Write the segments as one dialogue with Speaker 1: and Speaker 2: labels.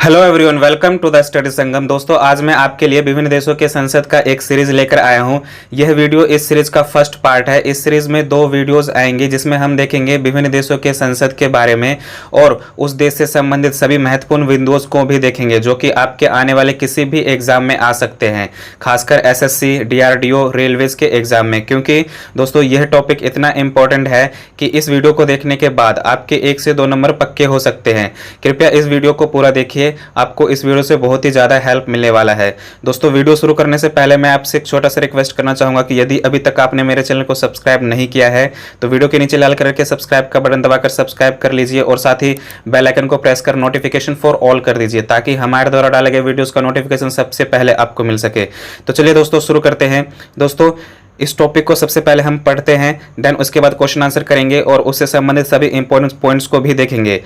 Speaker 1: Hello everyone, welcome to the study Sangam. दोस्तों, आज मैं आपके लिए विभिन्न देशों के संसद का एक सीरीज लेकर आया हूं। यह वीडियो इस सीरीज का फर्स्ट पार्ट है। इस सीरीज में 2 वीडियोस आएंगे जिसमें हम देखेंगे विभिन्न देशों के संसद के बारे में और उस देश से संबंधित सभी महत्वपूर्ण बिंदुओं को भी देखेंगे जो कि आपके आने वाले किसी भी एग्जाम में आ सकते हैं, खासकर एसएससी, डीआरडीओ, रेलवेज के एग्जाम में। क्योंकि दोस्तों यह टॉपिक इतना इंपॉर्टेंट है कि इस वीडियो को देखने के बाद आपके 1 से 2 नंबर पक्के हो सकते हैं। कृपया इस वीडियो को पूरा देखिए, आपको इस वीडियो से बहुत ही ज़्यादा हेल्प मिलने वाला है। दोस्तों, वीडियो शुरू करने से पहले मैं आपसे एक छोटा सा रिक्वेस्ट करना चाहूँगा कि यदि अभी तक आपने मेरे चैनल को सब्सक्राइब नहीं किया है तो वीडियो के नीचे लाल कलर के सब्सक्राइब का बटन दबाकर सब्सक्राइब कर लीजिए और साथ ही बेल आइकन को प्रेस कर नोटिफिकेशन फॉर ऑल कर दीजिए ताकि हमारे द्वारा डाले गए वीडियोज़ का नोटिफिकेशन सबसे पहले आपको मिल सके। तो चलिए दोस्तों शुरू करते हैं। दोस्तों, इस टॉपिक को सबसे पहले हम पढ़ते हैं, देन उसके बाद क्वेश्चन आंसर करेंगे और उससे संबंधित सभी इंपॉर्टेंट पॉइंट्स को भी देखेंगे।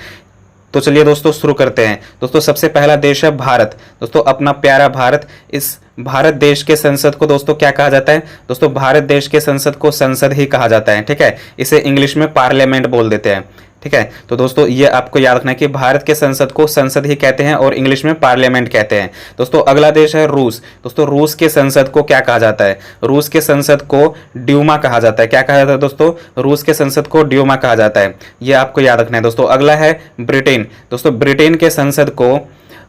Speaker 1: तो चलिए दोस्तों शुरू करते हैं। दोस्तों, सबसे पहला देश है भारत। दोस्तों, अपना प्यारा भारत। इस भारत देश के संसद को दोस्तों क्या कहा जाता है? दोस्तों, भारत देश के संसद को संसद ही कहा जाता है। ठीक है, इसे इंग्लिश में पार्लियामेंट बोल देते हैं। ठीक है, तो दोस्तों ये आपको याद रखना है कि भारत के संसद को संसद ही कहते हैं और इंग्लिश में पार्लियामेंट कहते हैं। दोस्तों, अगला देश है रूस। दोस्तों, रूस के संसद को क्या कहा जाता है? रूस के संसद को ड्यूमा कहा जाता है। क्या कहा जाता है दोस्तों? रूस के संसद को ड्यूमा कहा जाता है। ये आपको याद रखना है। दोस्तों, अगला है ब्रिटेन। दोस्तों, ब्रिटेन के संसद को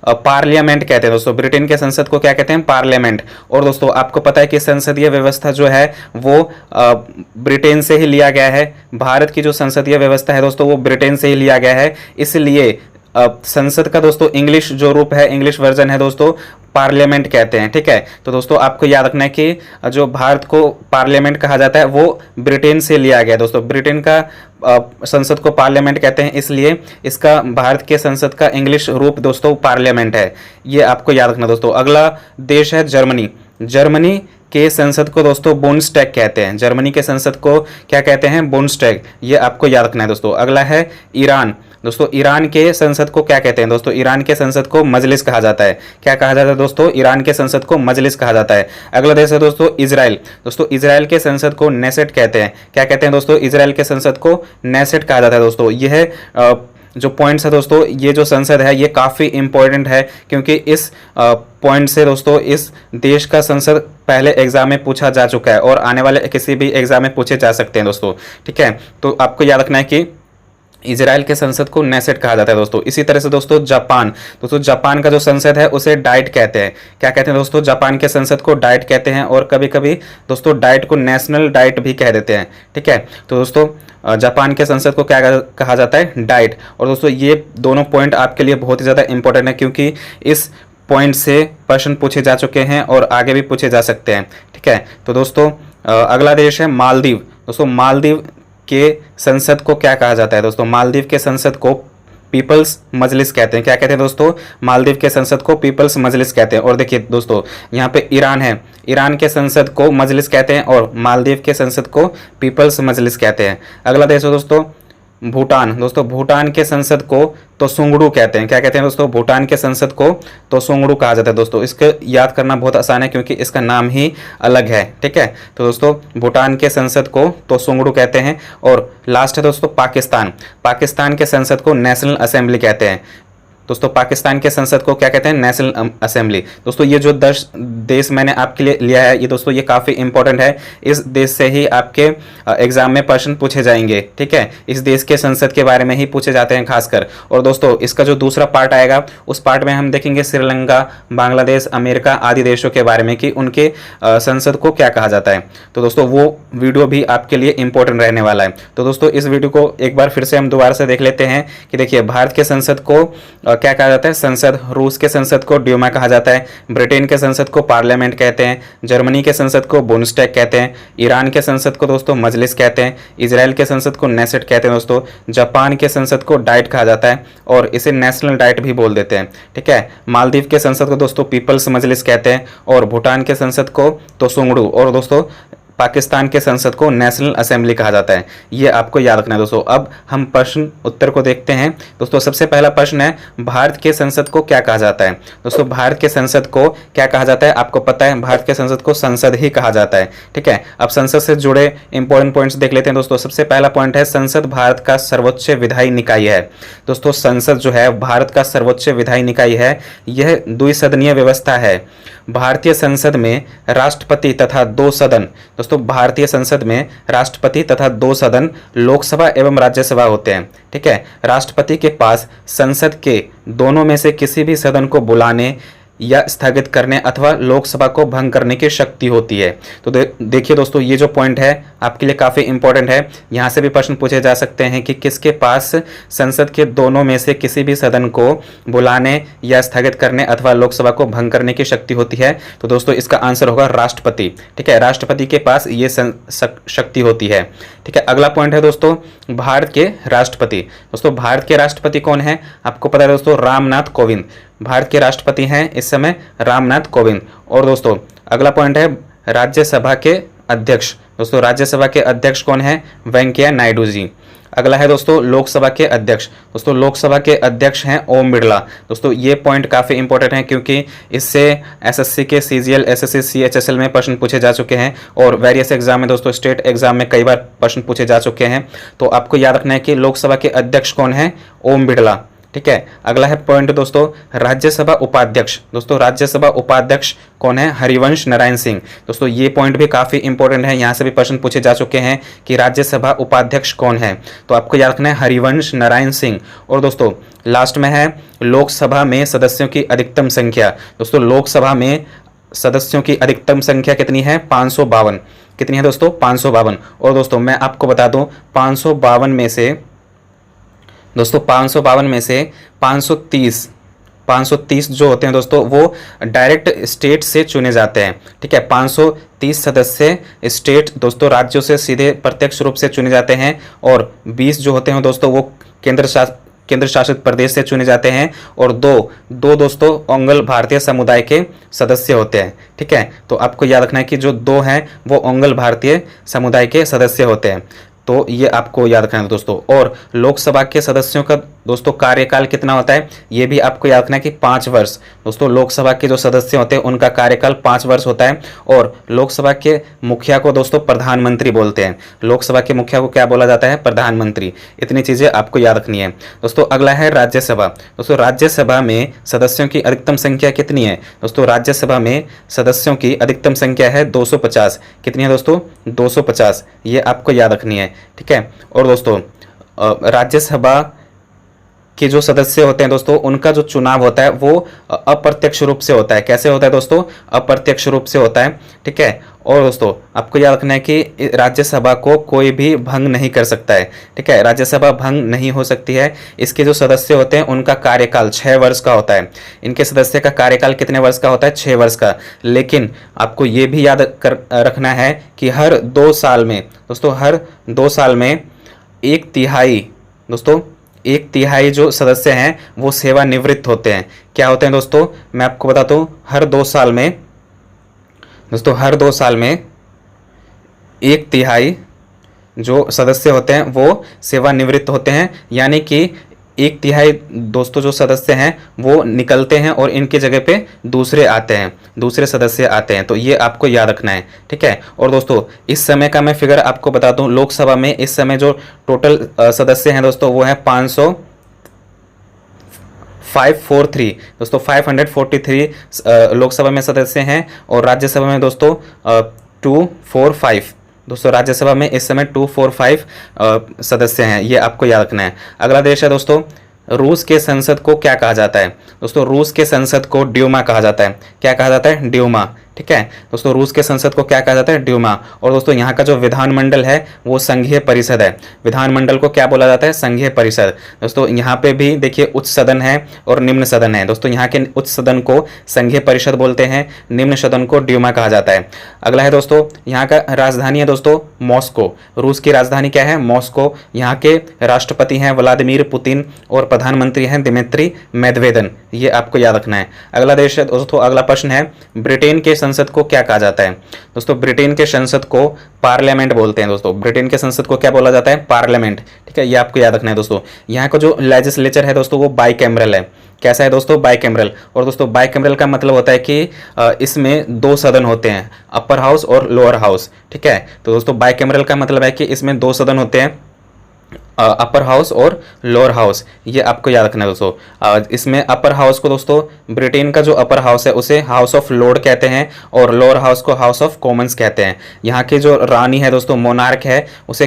Speaker 1: पार्लियामेंट कहते हैं। दोस्तों, ब्रिटेन के संसद को क्या कहते हैं? पार्लियामेंट। और दोस्तों आपको पता है कि संसदीय व्यवस्था जो है वो ब्रिटेन से ही लिया गया है। भारत की जो संसदीय व्यवस्था है दोस्तों वो ब्रिटेन से ही लिया गया है। इसलिए संसद का दोस्तों इंग्लिश जो रूप है, इंग्लिश वर्जन है दोस्तों, पार्लियामेंट कहते हैं। ठीक है, तो दोस्तों आपको याद रखना है कि जो भारत को पार्लियामेंट कहा जाता है वो ब्रिटेन से लिया गया है। दोस्तों, ब्रिटेन का संसद को पार्लियामेंट कहते हैं, इसलिए इसका भारत के संसद का इंग्लिश रूप दोस्तों पार्लियामेंट है। ये आपको याद रखना। दोस्तों, अगला देश है जर्मनी। जर्मनी के संसद को दोस्तों बुंडस्टैग कहते हैं। जर्मनी के संसद को क्या कहते हैं? बुंडस्टैग। ये आपको याद रखना है। दोस्तों, अगला है ईरान। दोस्तों, ईरान के संसद को क्या कहते हैं? दोस्तों, ईरान के संसद को मजलिस कहा जाता है। क्या कहा जाता है दोस्तों? ईरान के संसद को मजलिस कहा जाता है। अगला देश है दोस्तों इजराइल। दोस्तों, इजराइल के संसद को नेसेट कहते हैं। क्या कहते हैं दोस्तों? इजराइल के संसद को नेसेट कहा जाता है। दोस्तों, यह जो पॉइंट्स है दोस्तों, ये जो संसद है ये काफ़ी इंपॉर्टेंट है क्योंकि इस पॉइंट से दोस्तों इस देश का संसद पहले एग्जाम में पूछा जा चुका है और आने वाले किसी भी एग्जाम में पूछे जा सकते हैं दोस्तों। ठीक है, तो आपको याद रखना है कि इजराइल के संसद को नेसेट कहा जाता है दोस्तों। इसी तरह से दोस्तों जापान। दोस्तों, जापान का जो संसद है उसे डाइट कहते हैं। क्या कहते हैं दोस्तों? जापान के संसद को डाइट कहते हैं और कभी कभी दोस्तों डाइट को नेशनल डाइट भी कह देते हैं। ठीक है, तो दोस्तों जापान के संसद को क्या कहा जाता है? डाइट। और दोस्तों ये दोनों पॉइंट आपके लिए बहुत ही ज़्यादा इंपॉर्टेंट है क्योंकि इस पॉइंट से प्रश्न पूछे जा चुके हैं और आगे भी पूछे जा सकते हैं। ठीक है, तो दोस्तों अगला देश है मालदीव। दोस्तों, मालदीव के संसद को क्या कहा जाता है? दोस्तों, मालदीव के संसद को पीपल्स मजलिस कहते हैं। क्या कहते हैं दोस्तों? मालदीव के संसद को पीपल्स मजलिस कहते हैं। और देखिए दोस्तों यहाँ पे ईरान है, ईरान के संसद को मजलिस कहते हैं और मालदीव के संसद को पीपल्स मजलिस कहते हैं। अगला देश है दोस्तों भूटान। दोस्तों, भूटान के संसद को तोसुंगडू कहते हैं। क्या कहते हैं दोस्तों? भूटान के संसद को तोसुंगडू कहा जाता है। दोस्तों, इसको याद करना बहुत आसान है क्योंकि इसका नाम ही अलग है। ठीक है, तो दोस्तों भूटान के संसद को तोसुंगडू कहते हैं। और लास्ट है दोस्तों पाकिस्तान। पाकिस्तान के संसद को नेशनल असेंबली कहते हैं। दोस्तों, पाकिस्तान के संसद को क्या कहते हैं? National assembly. दोस्तों, ये जो 10 देश मैंने आपके लिए लिया है ये दोस्तों ये काफ़ी इंपॉर्टेंट है। इस देश से ही आपके एग्जाम में प्रश्न पूछे जाएंगे। ठीक है, इस देश के संसद के बारे में ही पूछे जाते हैं खासकर। और दोस्तों इसका जो दूसरा पार्ट आएगा उस पार्ट में हम देखेंगे श्रीलंका, बांग्लादेश, अमेरिका आदि देशों के बारे में कि उनके संसद को क्या कहा जाता है। तो दोस्तों वो वीडियो भी आपके लिए इंपॉर्टेंट रहने वाला है। तो दोस्तों इस वीडियो को एक बार फिर से हम दोबारा से देख लेते हैं कि देखिए भारत के संसद को क्या कहा जाता है? संसद। रूस के संसद को ड्यूमा कहा जाता है। ब्रिटेन के संसद को पार्लियामेंट कहते हैं। जर्मनी के संसद को बुंडस्टैग कहते हैं। ईरान के संसद को दोस्तों मजलिस कहते हैं। इजराइल के संसद को नेसेट कहते हैं दोस्तों। जापान के संसद को डाइट कहा जाता है और इसे नेशनल डाइट भी बोल देते हैं। ठीक है, मालदीव के संसद को दोस्तों पीपल्स मजलिस कहते हैं और भूटान के संसद को तोसुंगडू और दोस्तों पाकिस्तान के संसद को नेशनल असेंबली कहा जाता है। ये आपको याद रखना है दोस्तों। अब हम प्रश्न उत्तर को देखते हैं दोस्तों। सबसे पहला प्रश्न है, भारत के संसद को क्या कहा जाता है? दोस्तों भारत के संसद को क्या कहा जाता है? आपको पता है भारत के संसद को संसद ही कहा जाता है, ठीक है। अब संसद से जुड़े इंपॉर्टेंट पॉइंट्स देख लेते हैं दोस्तों। सबसे पहला पॉइंट है, संसद भारत का सर्वोच्च विधायी निकाय है। दोस्तों संसद जो है भारत का सर्वोच्च विधायी निकाय है। यह द्विसदनीय व्यवस्था है। भारतीय संसद में राष्ट्रपति तथा 2 सदन, दोस्तों भारतीय संसद में राष्ट्रपति तथा 2 सदन लोकसभा एवं राज्यसभा होते हैं, ठीक है। राष्ट्रपति के पास संसद के दोनों में से किसी भी सदन को बुलाने या स्थगित करने अथवा लोकसभा को भंग करने की शक्ति होती है। तो देखिए दोस्तों, ये जो पॉइंट है आपके लिए काफ़ी इंपॉर्टेंट है। यहाँ से भी प्रश्न पूछे जा सकते हैं कि किसके पास संसद के दोनों में से किसी भी सदन को बुलाने या स्थगित करने अथवा लोकसभा को भंग करने की शक्ति होती है। तो दोस्तों इसका आंसर होगा राष्ट्रपति, ठीक है। राष्ट्रपति के पास ये शक्ति होती है, ठीक है। अगला पॉइंट है दोस्तों, भारत के राष्ट्रपति। दोस्तों भारत के राष्ट्रपति कौन है? आपको पता है दोस्तों, रामनाथ कोविंद भारत के राष्ट्रपति हैं इस समय, रामनाथ कोविंद। और दोस्तों अगला पॉइंट है, राज्यसभा के अध्यक्ष। दोस्तों राज्यसभा के अध्यक्ष कौन है? वेंकैया नायडू जी। अगला है दोस्तों लोकसभा के अध्यक्ष। दोस्तों लोकसभा के अध्यक्ष हैं ओम बिरला। दोस्तों ये पॉइंट काफ़ी इंपॉर्टेंट है क्योंकि इससे एसएससी के सीजीएल, एसएससी, सीएचएसएल में प्रश्न पूछे जा चुके हैं और वेरियस एग्जाम में दोस्तों, स्टेट एग्जाम में कई बार प्रश्न पूछे जा चुके हैं। तो आपको याद रखना है कि लोकसभा के अध्यक्ष कौन है? ओम बिरला, ठीक है। अगला है पॉइंट दोस्तों, राज्यसभा उपाध्यक्ष। दोस्तों राज्यसभा उपाध्यक्ष कौन है? हरिवंश नारायण सिंह। दोस्तों ये पॉइंट भी काफ़ी इंपॉर्टेंट है, यहाँ से भी प्रश्न पूछे जा चुके हैं कि राज्यसभा उपाध्यक्ष कौन है। तो आपको याद रखना है हरिवंश नारायण सिंह। और दोस्तों लास्ट में है लोकसभा में सदस्यों की अधिकतम संख्या। दोस्तों लोकसभा में सदस्यों की अधिकतम संख्या कितनी है? 552। कितनी है दोस्तों? 552। और दोस्तों मैं आपको बता दूं, 552 में से दोस्तों 552 में से 530 जो होते हैं दोस्तों वो डायरेक्ट स्टेट से चुने जाते हैं, ठीक है। 530 सदस्य स्टेट दोस्तों राज्यों से सीधे प्रत्यक्ष रूप से चुने जाते हैं और 20 जो होते हैं दोस्तों वो केंद्र शासित प्रदेश से चुने जाते हैं और दो दोस्तों ओंगल भारतीय समुदाय के सदस्य होते हैं, ठीक है। तो आपको याद रखना है कि जो 2 हैं वो ओंगल भारतीय समुदाय के सदस्य होते हैं। तो ये आपको याद रखना है दोस्तों। और लोकसभा के सदस्यों का दोस्तों कार्यकाल कितना होता है? ये भी आपको याद रखना है कि 5 वर्ष। दोस्तों लोकसभा के जो सदस्य होते हैं उनका कार्यकाल 5 वर्ष होता है। और लोकसभा के मुखिया को दोस्तों प्रधानमंत्री बोलते हैं। लोकसभा के मुखिया को क्या बोला जाता है? प्रधानमंत्री। इतनी चीज़ें आपको याद रखनी है दोस्तों। अगला है राज्यसभा। दोस्तों राज्यसभा में सदस्यों की अधिकतम संख्या कितनी है? दोस्तों राज्यसभा में सदस्यों की अधिकतम संख्या है 250। कितनी है दोस्तों? 250। ये आपको याद रखनी है, ठीक है। और दोस्तों राज्यसभा के जो सदस्य होते हैं दोस्तों उनका जो चुनाव होता है वो अप्रत्यक्ष रूप से होता है। कैसे होता है दोस्तों? अप्रत्यक्ष रूप से होता है, ठीक है। और दोस्तों आपको याद रखना है कि राज्यसभा को कोई भी भंग नहीं कर सकता है, ठीक है। राज्यसभा भंग नहीं हो सकती है। इसके जो सदस्य होते हैं उनका कार्यकाल 6 वर्ष का होता है। इनके सदस्य का कार्यकाल कितने वर्ष का होता है? 6 वर्ष का। लेकिन आपको ये भी याद रखना है कि हर 2 साल में दोस्तों, हर 2 साल में 1/3 दोस्तों 1/3 जो सदस्य हैं वो सेवानिवृत्त होते हैं। क्या होते हैं दोस्तों? मैं आपको बताता हूँ। हर 2 साल में दोस्तों, हर 2 साल में 1/3 जो सदस्य होते हैं वो सेवानिवृत्त होते हैं। यानी कि 1/3 दोस्तों जो सदस्य हैं वो निकलते हैं और इनकी जगह पे दूसरे आते हैं, दूसरे सदस्य आते हैं। तो ये आपको याद रखना है, ठीक है। और दोस्तों इस समय का मैं फिगर आपको बता दूं, लोकसभा में इस समय जो टोटल सदस्य हैं दोस्तों वो है 543 दोस्तों, 543 लोकसभा में सदस्य हैं और राज्यसभा में दोस्तों 245 दोस्तों, राज्यसभा में इस समय 245 सदस्य हैं। ये आपको याद रखना है। अगला देश है दोस्तों, रूस के संसद को क्या कहा जाता है? दोस्तों रूस के संसद को ड्यूमा कहा जाता है। क्या कहा जाता है? ड्यूमा, ठीक है। दोस्तों रूस के संसद को क्या कहा जाता है? ड्यूमा। और दोस्तों यहाँ का जो विधानमंडल है वो संघीय परिषद है। विधानमंडल को क्या बोला जाता है? संघीय परिषद। दोस्तों यहाँ पे भी देखिए उच्च सदन है और निम्न सदन है। दोस्तों यहाँ के उच्च सदन को संघीय परिषद बोलते हैं, निम्न सदन को ड्यूमा कहा जाता है। अगला है दोस्तों, यहाँ का राजधानी है दोस्तों मॉस्को। रूस की राजधानी क्या है? मॉस्को। यहाँ के राष्ट्रपति हैं व्लादिमीर पुतिन और प्रधानमंत्री हैं दिमित्री मेदवेदेव। ये आपको याद रखना है। अगला देश है दोस्तों, अगला प्रश्न है, ब्रिटेन के संसद को क्या कहा जाता है? दोस्तों ब्रिटेन के संसद को पार्लियामेंट बोलते हैं दोस्तों। ब्रिटेन के संसद को क्या बोला जाता है? पार्लियामेंट। ठीक है, ये आपको याद रखना है दोस्तों। यहाँ का जो लेजिस्लेचर है दोस्तों वो बाइकैमरल है। कैसा है दोस्तों? बाइकैमरल। और दोस्तों बाइकैमरल का मतलब होता है कि इसमें दो सदन होते हैं, अपर हाउस और लोअर हाउस। ठीक है, तो दोस्तों बाइकैमरल का मतलब है कि इसमें दो सदन होते हैं, अपर हाउस और लोअर हाउस। ये आपको याद रखना है दोस्तों। इसमें अपर हाउस को दोस्तों, ब्रिटेन का जो अपर हाउस है उसे हाउस ऑफ लॉर्ड कहते हैं और लोअर हाउस को हाउस ऑफ कॉमन्स कहते हैं। यहाँ की जो रानी है दोस्तों, मोनार्क है, उसे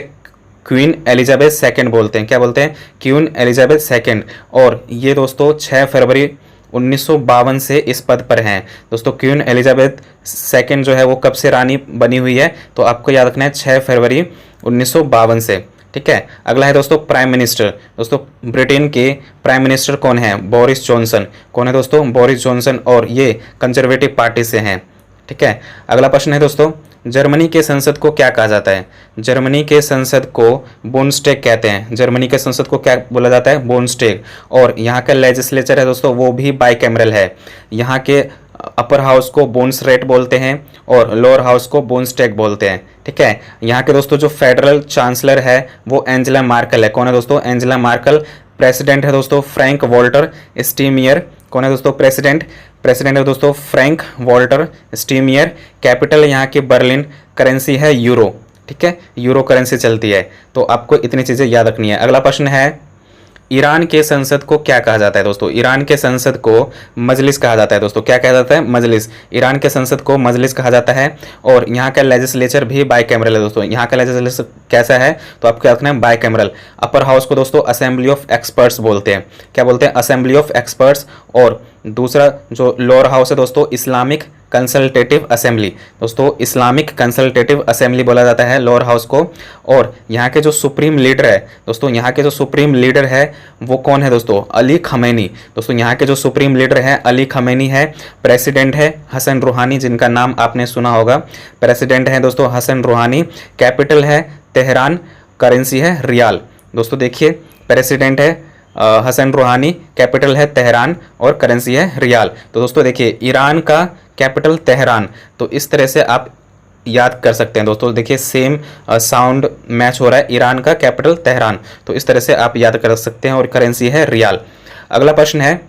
Speaker 1: क्वीन एलिजाबेथ सेकंड बोलते हैं। क्या बोलते हैं? Queen Elizabeth second. और ये दोस्तों 6 फरवरी 1952 से इस पद पर हैं दोस्तों। क्वीन एलिजाबेथ सेकंड जो है वो कब से रानी बनी हुई है? तो आपको याद रखना है 6 फरवरी 1952 से। ठीक है, अगला है दोस्तों प्राइम मिनिस्टर। दोस्तों ब्रिटेन के प्राइम मिनिस्टर कौन है? Boris Johnson. कौन है दोस्तों? Boris Johnson. और ये कंजर्वेटिव पार्टी से हैं। ठीक है, अगला प्रश्न है दोस्तों, जर्मनी के संसद को क्या कहा जाता है? जर्मनी के संसद को बुंडस्टैग कहते हैं। जर्मनी के संसद को क्या बोला जाता है? बुंडस्टैग। और यहाँ का लेजिस्लेचर है दोस्तों वो भी बाइकैमरल है। यहाँ के अपर हाउस को बुंडसरैट बोलते हैं और लोअर हाउस को बुंडस्टैग बोलते हैं। ठीक है, यहाँ के दोस्तों जो फेडरल चांसलर है वो एंजेला मार्केल है। कौन है दोस्तों? Angela Merkel. प्रेसिडेंट है दोस्तों फ्रैंक वॉल्टर स्टीमियर। कौन है दोस्तों? प्रेसिडेंट है दोस्तों फ्रैंक वॉल्टर स्टीमियर। कैपिटल यहाँ की बर्लिन। करेंसी है यूरो। ठीक है, यूरो करेंसी चलती है। तो आपको इतनी चीज़ें याद रखनी है। अगला प्रश्न है, ईरान के संसद को क्या कहा जाता है दोस्तों? ईरान के संसद को मजलिस कहा जाता है दोस्तों। क्या कहा जाता है? मजलिस। ईरान के संसद को मजलिस कहा जाता है। और यहाँ का लेजिस्लेचर भी बाइकैमरल है दोस्तों। यहाँ का लेजिस्लेचर कैसा है? तो आपको याद रखना है बाइकैमरल। अपर हाउस को दोस्तों असेंबली ऑफ एक्सपर्ट्स बोलते हैं। क्या बोलते हैं? Assembly of experts. और दूसरा जो लोअर हाउस है दोस्तों, इस्लामिक कंसल्टेटिव असेंबली। दोस्तों इस्लामिक कंसल्टेटिव असेंबली बोला जाता है लोअर हाउस को। और यहाँ के जो सुप्रीम लीडर है दोस्तों, यहाँ के जो सुप्रीम लीडर है वो कौन है दोस्तों? अली खमैनी। दोस्तों यहाँ के जो सुप्रीम लीडर है अली खमैनी है। प्रेसिडेंट है हसन रूहानी, जिनका नाम आपने सुना होगा। प्रेसिडेंट है दोस्तों हसन रूहानी। कैपिटल है तेहरान। करेंसी है रियाल। दोस्तों देखिए, प्रेसिडेंट है हसन रूहानी, कैपिटल है तेहरान और करेंसी है रियाल। तो दोस्तों देखिए, ईरान का कैपिटल तेहरान। तो इस तरह से आप याद कर सकते हैं दोस्तों। देखिए सेम साउंड मैच हो रहा है। ईरान का कैपिटल तेहरान, तो इस तरह से आप याद कर सकते हैं। और करेंसी है रियाल। अगला प्रश्न है,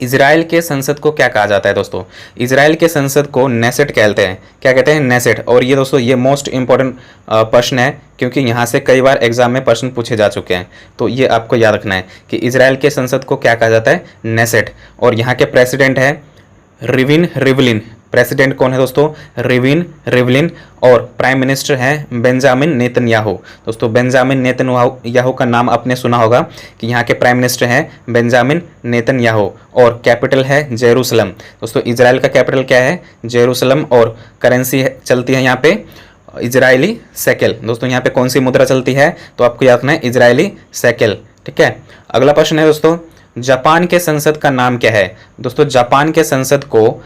Speaker 1: इजराइल के संसद को क्या कहा जाता है दोस्तों? इजराइल के संसद को नेसेट कहते हैं। क्या कहते हैं? नेसेट। और ये दोस्तों ये मोस्ट इंपॉर्टेंट प्रश्न है, क्योंकि यहाँ से कई बार एग्जाम में प्रश्न पूछे जा चुके हैं। तो ये आपको याद रखना है कि इजराइल के संसद को क्या कहा जाता है? नेसेट। और यहाँ के प्रेसिडेंट है रिविन रिवलिन। प्रेसिडेंट कौन है दोस्तों? रिविन रिवलिन। और प्राइम मिनिस्टर है बेंजामिन नेतन्याहू। दोस्तों बेंजामिन नेतन्याहू का नाम आपने सुना होगा कि यहाँ के प्राइम मिनिस्टर हैं बेंजामिन नेतन्याहू। और कैपिटल है जेरूसलम। दोस्तों इजराइल का कैपिटल क्या है? जेरूसलम। और करेंसी चलती है यहाँ पे इजरायली सेकेल। दोस्तों यहाँ पे कौन सी मुद्रा चलती है? तो आपको याद रखना है इजरायली सेकेल। ठीक है, अगला प्रश्न है दोस्तों, जापान के संसद का नाम क्या है? दोस्तों जापान के संसद को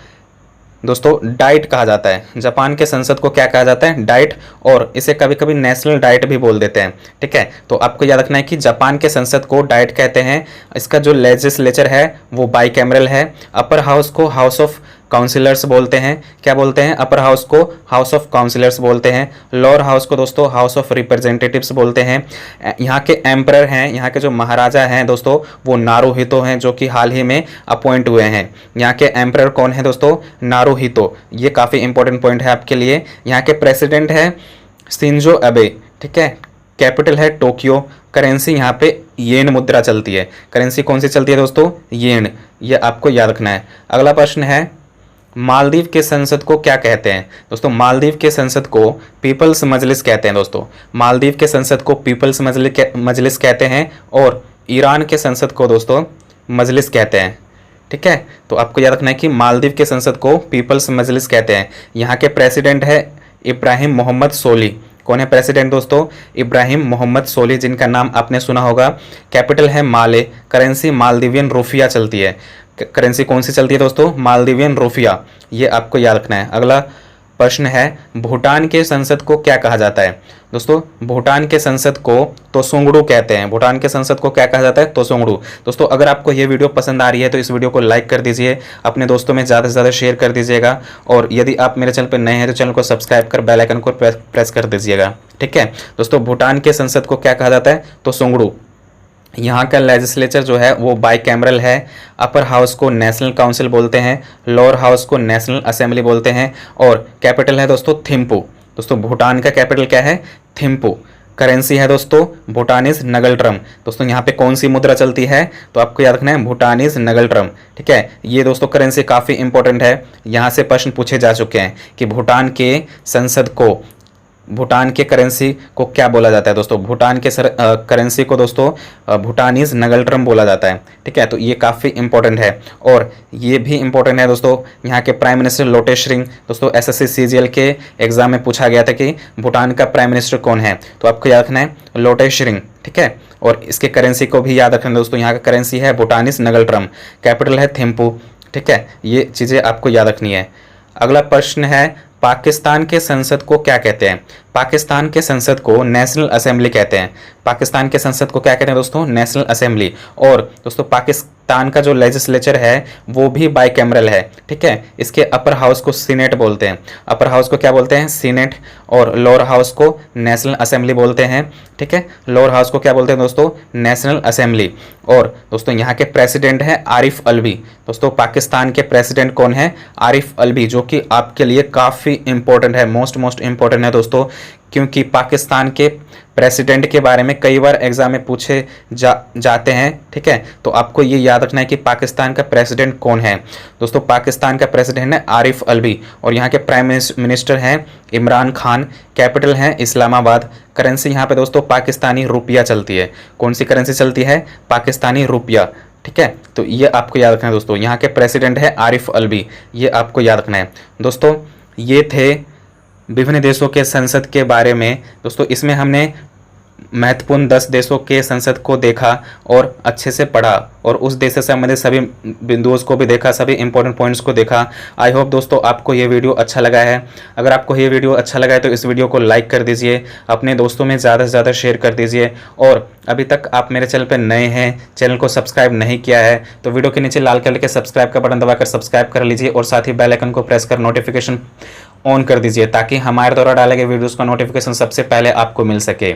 Speaker 1: दोस्तों डाइट कहा जाता है। जापान के संसद को क्या कहा जाता है? डाइट। और इसे कभी कभी नेशनल डाइट भी बोल देते हैं। ठीक है, तो आपको याद रखना है कि जापान के संसद को डाइट कहते हैं। इसका जो लेजिस्लेचर है वो बाइकैमरल है। अपर हाउस को हाउस ऑफ काउंसिलर्स बोलते हैं। क्या बोलते हैं? अपर हाउस को हाउस ऑफ काउंसिलर्स बोलते हैं। लोअर हाउस को दोस्तों हाउस ऑफ रिप्रेजेंटेटिव्स बोलते हैं। यहाँ के एम्परर हैं, यहाँ के जो महाराजा हैं दोस्तों वो नारुहितो हैं, जो कि हाल ही में अपॉइंट हुए हैं। यहाँ के एम्परर कौन है दोस्तों? नारुहितो। ये काफ़ी इंपॉर्टेंट पॉइंट है आपके लिए। यहाँ के प्रेसिडेंट है शिंजो अबे। ठीक है, कैपिटल है टोक्यो। करेंसी यहाँ पे येन मुद्रा चलती है। करेंसी कौन सी चलती है दोस्तों? येन। ये आपको याद रखना है। अगला प्रश्न है, मालदीव के संसद को क्या कहते हैं? दोस्तों मालदीव के संसद को पीपल्स मजलिस कहते हैं। दोस्तों मालदीव के संसद को पीपल्स मजलिस कहते हैं। और ईरान के संसद को दोस्तों मजलिस कहते हैं। ठीक है, तो आपको याद रखना है कि मालदीव के संसद को पीपल्स मजलिस कहते हैं। यहाँ के प्रेसिडेंट है इब्राहिम मोहम्मद सोली। कौन है प्रेसिडेंट दोस्तों? इब्राहिम मोहम्मद सोली, जिनका नाम आपने सुना होगा। कैपिटल है माले। करेंसी मालदीवियन रुपया चलती है। करेंसी कौन सी चलती है दोस्तों? मालदीवियन रुपया। ये आपको याद रखना है। अगला प्रश्न है, भूटान के संसद को क्या कहा जाता है? दोस्तों भूटान के संसद को तोसुंगडू कहते हैं। भूटान के संसद को क्या कहा जाता है? तोसुंगडू। दोस्तों अगर आपको ये वीडियो पसंद आ रही है तो इस वीडियो को लाइक कर दीजिए, अपने दोस्तों में ज़्यादा से ज़्यादा शेयर कर दीजिएगा, और यदि आप मेरे चैनल पर नए हैं तो चैनल को सब्सक्राइब कर बेल आइकन को प्रेस कर दीजिएगा। ठीक है दोस्तों, भूटान के संसद को क्या कहा जाता है? तोसुंगडू। यहाँ का लेजिस्लेचर जो है वो बाई कैमरल है। अपर हाउस को नेशनल काउंसिल बोलते हैं, लोअर हाउस को नेशनल असेंबली बोलते हैं, और कैपिटल है दोस्तों थिम्पू। दोस्तों भूटान का कैपिटल क्या है? थिम्पू। करेंसी है दोस्तों भूटानीज नगलट्रम। दोस्तों यहाँ पे कौन सी मुद्रा चलती है? तो आपको याद रखना है भूटानीज नगलट्रम। ठीक है, ये दोस्तों करेंसी काफ़ी इंपॉर्टेंट है। यहाँ से प्रश्न पूछे जा चुके हैं कि भूटान के संसद को, भूटान के करेंसी को क्या बोला जाता है? दोस्तों भूटान के करेंसी को दोस्तों भूटानीज नगलट्रम बोला जाता है। ठीक है, तो ये काफ़ी इंपॉर्टेंट है। और ये भी इंपॉर्टेंट है दोस्तों, यहाँ के प्राइम मिनिस्टर लोटे शेरिंग। दोस्तों एसएससी सीजीएल के एग्जाम में पूछा गया था कि भूटान का प्राइम मिनिस्टर कौन है, तो आपको याद रखना है लोटे शेरिंग। ठीक है, और इसके करेंसी को भी याद रखना है दोस्तों, यहाँ का करेंसी है भूटानीज नगलट्रम, कैपिटल है थिम्पू। ठीक है, ये चीज़ें आपको याद रखनी है। अगला प्रश्न है, पाकिस्तान के संसद को क्या कहते हैं? पाकिस्तान के संसद को नेशनल असेंबली कहते हैं। पाकिस्तान के संसद को क्या कहते हैं दोस्तों? National assembly. और दोस्तों पाकिस्तान का जो लेजिस्लेचर है वो भी बाई कैमरल है। ठीक है, इसके अपर हाउस को सीनेट बोलते हैं। अपर हाउस को क्या बोलते हैं? सीनेट। और लोअर हाउस को नेशनल असेंबली बोलते हैं। ठीक है, लोअर हाउस को क्या बोलते हैं दोस्तों? National assembly. और दोस्तों यहाँ के प्रेसिडेंट है आरिफ अलवी। दोस्तों पाकिस्तान के प्रेसिडेंट कौन है? आरिफ अलवी, जो कि आपके लिए काफ़ी इंपॉर्टेंट है, मोस्ट इंपॉर्टेंट है दोस्तों, क्योंकि पाकिस्तान के प्रेसिडेंट के बारे में कई बार एग्जाम में पूछे जाते हैं। ठीक है, तो आपको ये याद रखना है कि पाकिस्तान का प्रेसिडेंट कौन है। दोस्तों पाकिस्तान का प्रेसिडेंट है आरिफ अलवी, और यहाँ के प्राइम मिनिस्टर हैं इमरान खान, कैपिटल है इस्लामाबाद। करेंसी यहाँ पे दोस्तों पाकिस्तानी रुपया चलती है। कौन सी करेंसी चलती है? पाकिस्तानी रुपया। ठीक है, तो ये आपको याद रखना है दोस्तों। यहाँ के प्रेसिडेंट है आरिफ अलवी, ये आपको याद रखना है दोस्तों। ये थे विभिन्न देशों के संसद के बारे में। दोस्तों इसमें हमने महत्वपूर्ण 10 देशों के संसद को देखा और अच्छे से पढ़ा, और उस देश से संबंधित सभी बिंदुओं को भी देखा, सभी इंपॉर्टेंट पॉइंट्स को देखा। आई होप दोस्तों आपको ये वीडियो अच्छा लगा है। अगर आपको ये वीडियो अच्छा लगा है तो इस वीडियो को लाइक कर दीजिए, अपने दोस्तों में ज़्यादा से ज़्यादा शेयर कर दीजिए, और अभी तक आप मेरे चैनल पर नए हैं, चैनल को सब्सक्राइब नहीं किया है तो वीडियो के नीचे लाल कलर के सब्सक्राइब का बटन दबाकर सब्सक्राइब कर लीजिए, और साथ ही बेल आइकन को प्रेस कर नोटिफिकेशन ऑन कर दीजिए, ताकि हमारे द्वारा डाले गए वीडियोज़ का नोटिफिकेशन सबसे पहले आपको मिल सके।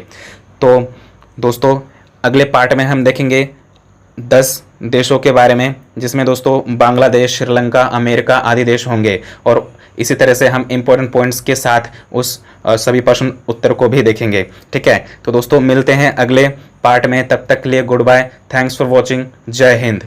Speaker 1: तो दोस्तों अगले पार्ट में हम देखेंगे 10 देशों के बारे में, जिसमें दोस्तों बांग्लादेश, श्रीलंका, अमेरिका आदि देश होंगे, और इसी तरह से हम इंपॉर्टेंट पॉइंट्स के साथ उस सभी प्रश्न उत्तर को भी देखेंगे। ठीक है, तो दोस्तों मिलते हैं अगले पार्ट में, तब तक के लिए good bye, thanks for watching, जय हिंद।